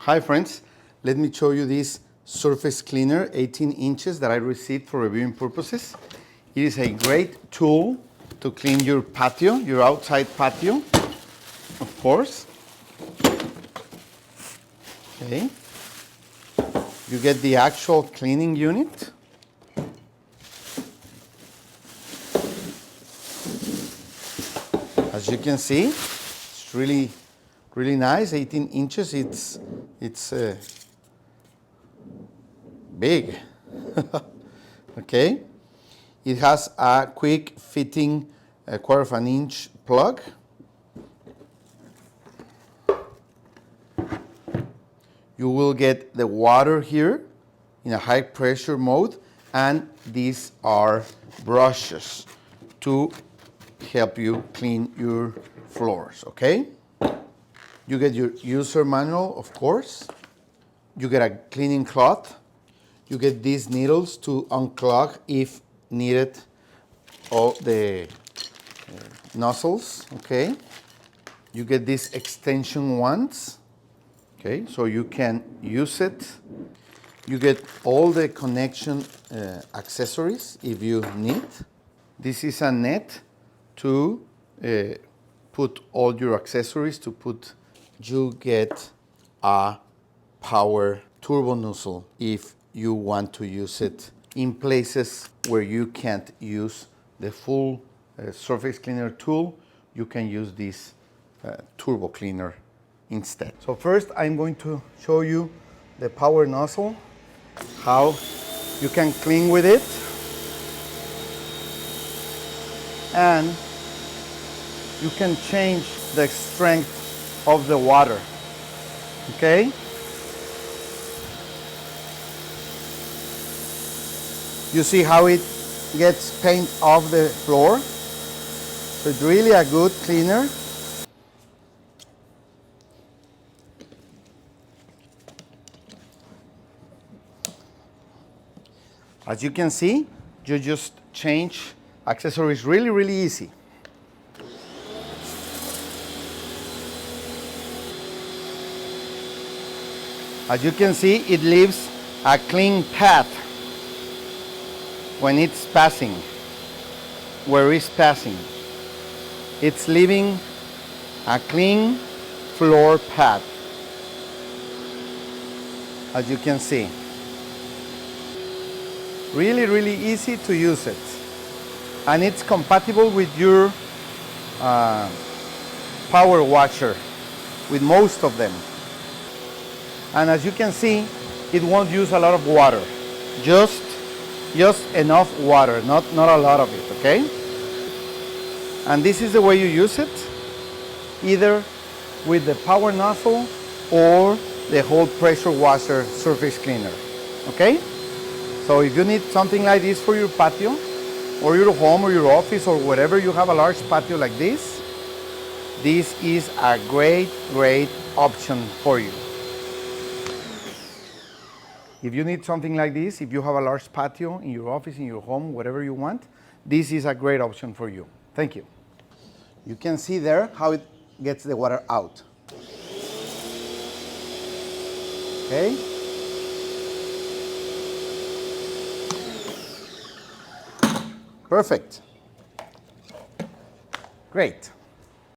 Hi friends, let me show you this surface cleaner 18 inches that I received for reviewing purposes. It is a great tool to clean your patio, your outside patio, of course. Okay. You get the actual cleaning unit. As you can see, it's really nice. 18 inches. It's big. Okay. It has a quick fitting 1/4 of an inch plug. You will get the water here in a high pressure mode, and these are brushes to help you clean your floors, okay? You get your user manual, of course. You get a cleaning cloth. You get these needles to unclog, if needed, all the nozzles, okay? You get these extension ones, okay, so you can use it. You get all the connection accessories if you need. This is a net to put all your accessories to put. You get a power turbo nozzle if you want to use it in places where you can't use the full surface cleaner tool. You can use this turbo cleaner instead. So first I'm going to show you the power nozzle, how you can clean with it, and you can change the strength of the water, okay? You see how it gets paint off the floor? So it's really a good cleaner. As you can see, you just change accessories really easy. As you can see, it leaves a clean path when it's passing, where it's passing. It's leaving a clean floor path, as you can see. Really easy to use it. And it's compatible with your power washer, with most of them. And as you can see, it won't use a lot of water. Just enough water, not a lot of it, okay? And this is the way you use it, either with the power nozzle or the whole pressure washer surface cleaner, okay? So if you need something like this for your patio, or your home, or your office, or wherever you have a large patio like this is a great option for you. If you need something like this, if you have a large patio in your office, in your home, whatever you want, this is a great option for you. Thank you. You can see there how it gets the water out. Okay? Perfect. Great.